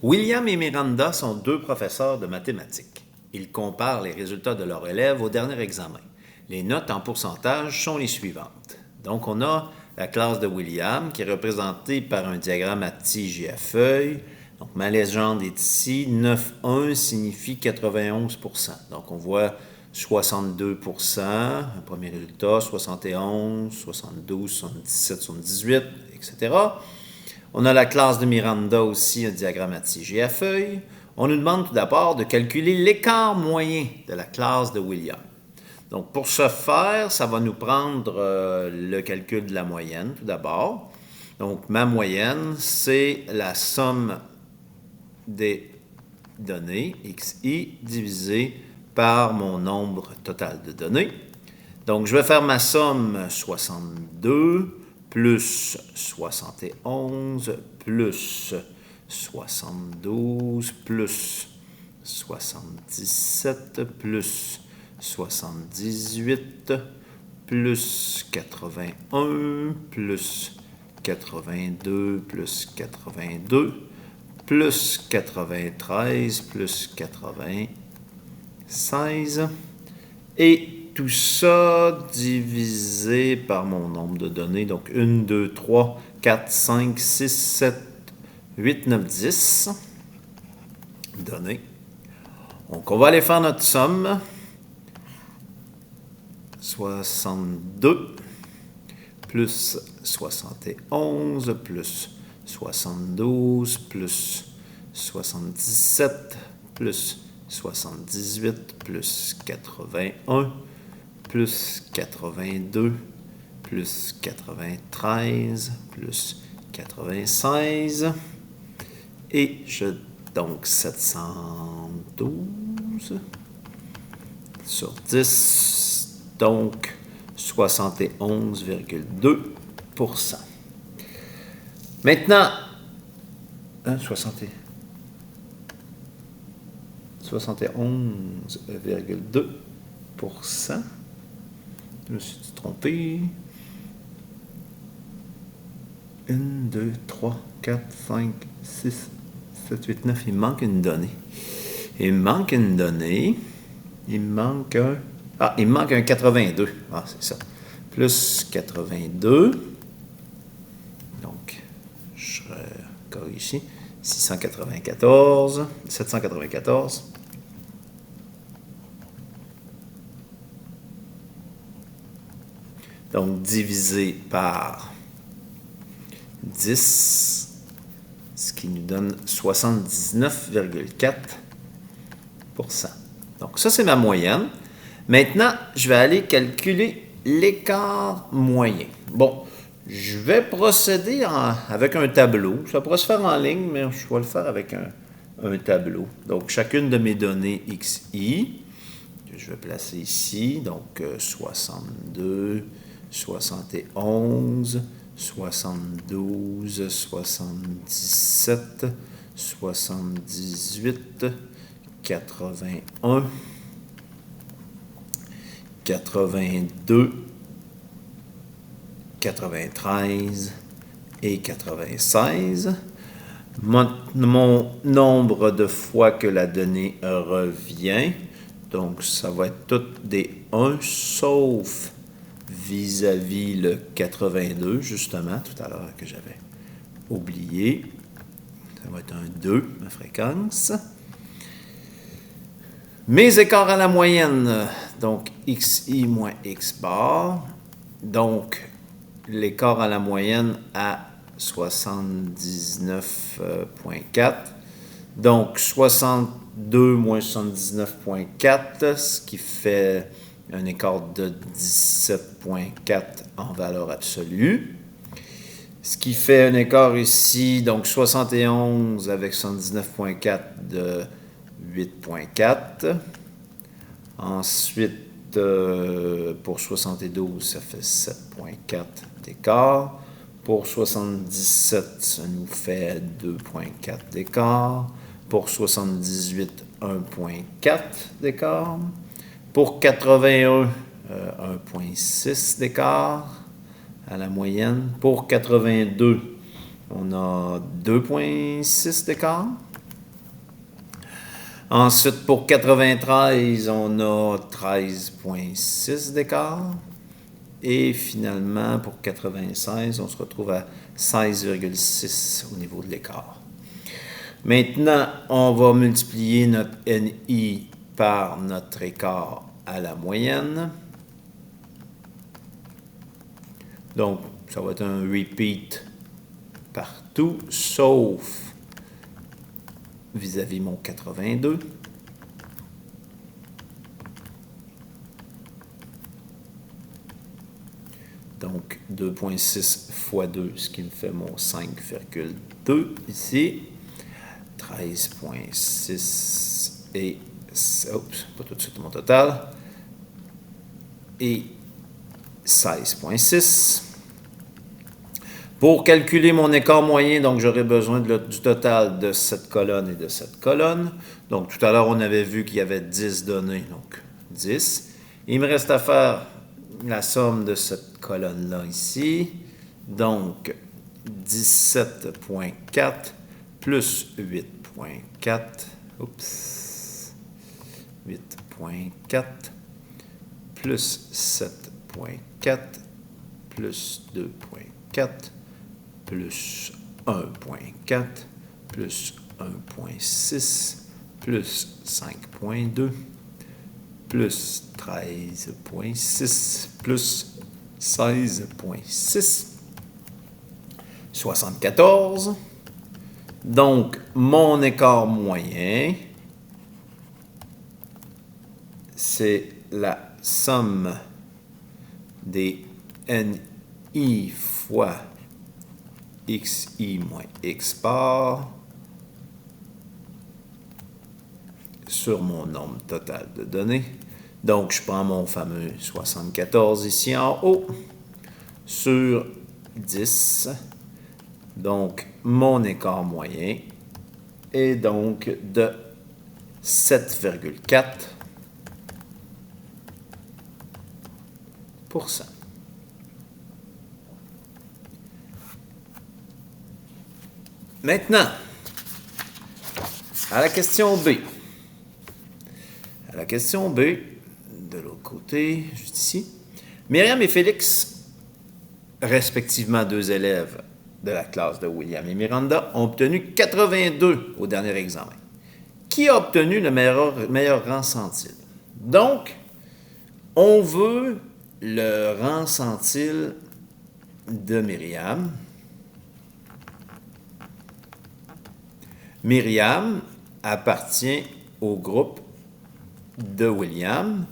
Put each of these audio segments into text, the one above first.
William et Miranda sont deux professeurs de mathématiques. Ils comparent les résultats de leurs élèves au dernier examen. Les notes en pourcentage sont les suivantes. Donc, on a la classe de William qui est représentée par un diagramme à tige et à feuille. Donc, ma légende est ici. 9,1 signifie 91%. Donc, on voit 62%, un premier résultat, 71, 72, 77, 78, etc. On a la classe de Miranda aussi, un diagramme à tige et à feuille. On nous demande tout d'abord de calculer l'écart moyen de la classe de William. Donc, pour ce faire, ça va nous prendre le calcul de la moyenne, tout d'abord. Donc, ma moyenne, c'est la somme des données, xi, divisé par mon nombre total de données. Donc, je vais faire ma somme 62 plus 71 plus 72 plus 77 plus 78 plus 81 plus 82 plus 82 plus 93 plus 96 et tout ça divisé par mon nombre de données. Donc 1, 2, 3, 4, 5, 6, 7, 8, 9, 10 données. Donc on va aller faire notre somme. 62 plus 71 plus 72 plus 77 plus 78 plus 81 plus 82 plus 93 plus 96 et donc 712 sur 10, donc 71,2%. Maintenant, 71,2%. Je me suis trompé. 1, 2, 3, 4, 5, 6, 7, 8, 9. Il me manque une donnée. Il me manque un... il me manque un 82. Ah, c'est ça. Plus 82. Donc, je corrige ici. 794. Donc, divisé par 10, ce qui nous donne 79,4%. Donc, ça, c'est ma moyenne. Maintenant, je vais aller calculer l'écart moyen. Bon, je vais procéder avec un tableau. Ça pourrait se faire en ligne, mais je vais le faire avec un tableau. Donc, chacune de mes données xi, que je vais placer ici. Donc, 62, 71, 72, 77, 78, 81, 82, 93 et 96. Mon nombre de fois que la donnée revient, donc ça va être toutes des 1, sauf vis-à-vis le 82, justement, tout à l'heure que j'avais oublié. Ça va être un 2, ma fréquence. Mes écarts à la moyenne, donc xi moins x bar, donc l'écart à la moyenne à 79,4. Donc 62 moins 79,4, ce qui fait un écart de 17,4 en valeur absolue. Ce qui fait un écart ici, donc 71 avec 79,4 de 8,4. Ensuite, pour 72, ça fait 7,4 d'écart. Pour 77, ça nous fait 2,4 d'écart. Pour 78, 1,4 d'écart. Pour 81, 1,6 d'écart à la moyenne. Pour 82, on a 2,6 d'écart. Ensuite, pour 93, on a 13,6 d'écart. Et finalement, pour 96, on se retrouve à 16,6 au niveau de l'écart. Maintenant, on va multiplier notre NI par notre écart à la moyenne. Donc, ça va être un repeat partout, sauf vis-à-vis mon 82. Donc, 2,6 fois 2, ce qui me fait mon 5,2 ici. 13,6 et... Oups, pas tout de suite mon total. Et 16,6. Pour calculer mon écart moyen, donc j'aurai besoin du total de cette colonne et de cette colonne. Donc tout à l'heure, on avait vu qu'il y avait 10 données, donc 10. Il me reste à faire la somme de cette colonne-là ici. Donc 17,4 plus 8,4. Oups. 8,4 plus 7,4 plus 2,4 plus 1,4 plus 1,6 plus 5,2 plus 13,6 plus 16,6 74. Donc, mon écart moyen, c'est la somme des NI fois XI moins X bar sur mon nombre total de données. Donc, je prends mon fameux 74 ici en haut sur 10. Donc, mon écart moyen est donc de 7,4 %. Maintenant, à la question B. À la question B, de l'autre côté, juste ici, Myriam et Félix, respectivement 2 élèves de la classe de William et Miranda, ont obtenu 82 au dernier examen. Qui a obtenu le meilleur rang centile? Donc, on veut le rang centile de Myriam. Myriam appartient au groupe de William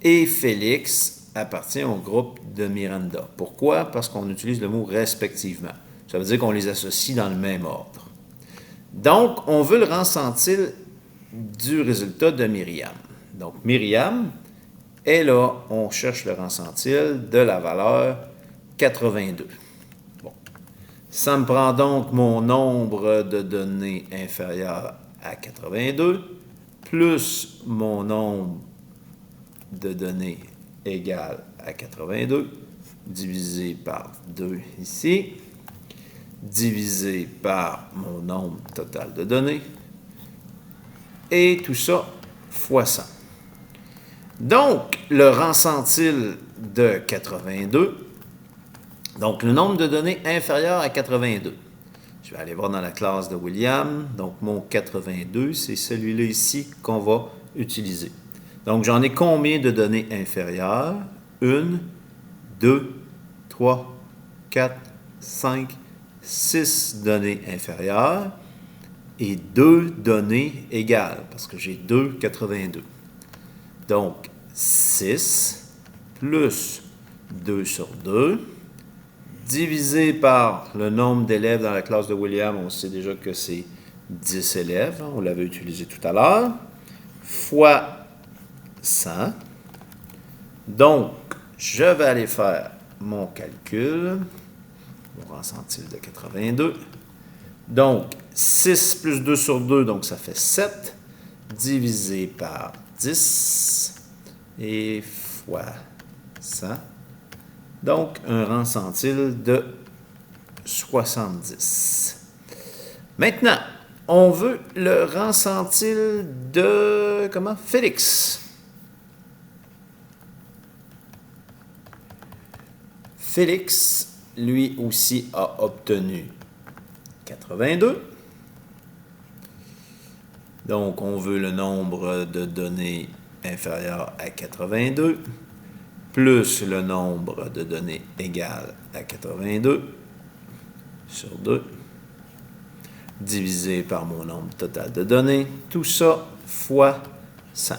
et Félix appartient au groupe de Miranda. Pourquoi? Parce qu'on utilise le mot respectivement. Ça veut dire qu'on les associe dans le même ordre. Donc, on veut le rang centile du résultat de Myriam. Donc, Myriam est là, on cherche le rang centile de la valeur 82. Bon. Ça me prend donc mon nombre de données inférieur à 82 plus mon nombre de données égal à 82 divisé par 2 ici, divisé par mon nombre total de données, et tout ça fois 100. Donc, le rang centile de 82, donc le nombre de données inférieur à 82. Je vais aller voir dans la classe de William. Donc, mon 82, c'est celui-là ici qu'on va utiliser. Donc, j'en ai combien de données inférieures? 1, 2, 3, 4, 5, 6 données inférieures et 2 données égales, parce que j'ai 2, 82. Donc, 6 plus 2 sur 2, divisé par le nombre d'élèves dans la classe de William, on sait déjà que c'est 10 élèves, on l'avait utilisé tout à l'heure, fois 100. Donc, je vais aller faire mon calcul, mon rang centile de 82. Donc, 6 plus 2 sur 2, donc ça fait 7, divisé par 10 et fois 100. Donc, un rang centile de 70. Maintenant, on veut le rang centile de, comment? Félix. Félix, lui aussi, a obtenu 82. Donc, on veut le nombre de données inférieur à 82, plus le nombre de données égal à 82 sur 2, divisé par mon nombre total de données. Tout ça fois 100.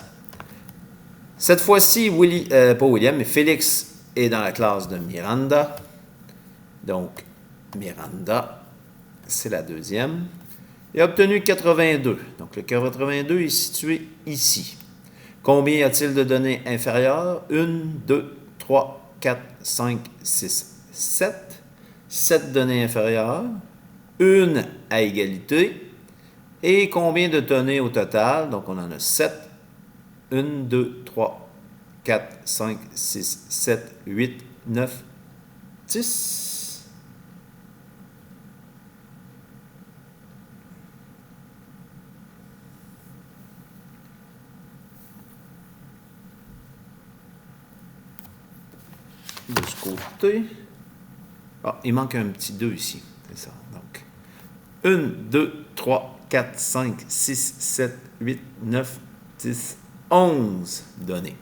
Cette fois-ci, pas William, mais Félix est dans la classe de Miranda. Donc, Miranda, c'est la deuxième. Il a obtenu 82. Donc, le 82 est situé ici. Combien y a-t-il de données inférieures? 1, 2, 3, 4, 5, 6, 7. 7 données inférieures. Une à égalité. Et combien de données au total? Donc, on en a 7. 1, 2, 3, 4, 5, 6, 7, 8, 9, 10. De ce côté. Ah, il manque un petit 2 ici. C'est ça. Donc, 1, 2, 3, 4, 5, 6, 7, 8, 9, 10, 11 données.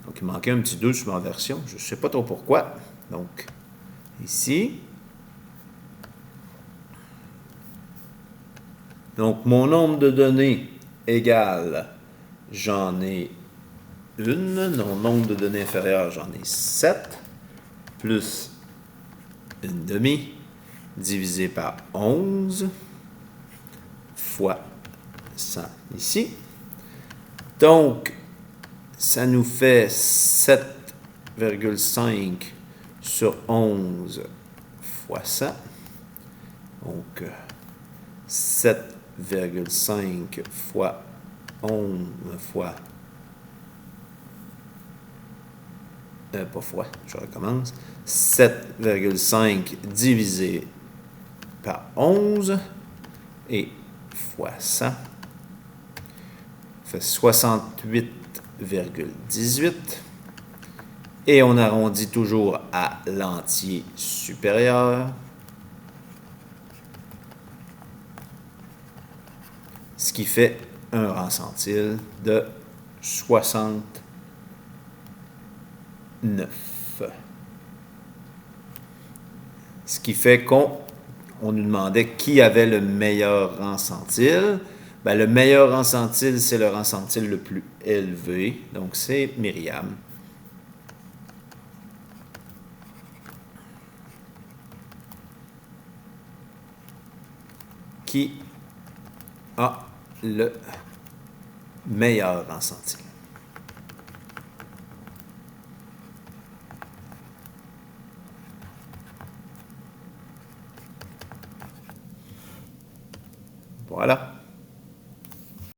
Donc, il manquait un petit 2 sur ma version. Je ne sais pas trop pourquoi. Donc, ici. Donc, mon nombre de données égale, j'en ai une. Mon nombre de données inférieur, j'en ai 7. Plus une demi, divisé par 11, fois 100 ici. Donc, ça nous fait 7,5 sur 11 fois 100. Donc, 7,5 fois 11 fois... pas fois, je recommence. 7,5 divisé par 11 et fois 100 fait 68,18. Et on arrondit toujours à l'entier supérieur. Ce qui fait un rang centile de 69. Ce qui fait qu'on nous demandait qui avait le meilleur rang centile. Ben, le meilleur rang centile, c'est le rang centile le plus élevé. Donc, c'est Myriam. Qui a le meilleur rang centile. Voilà.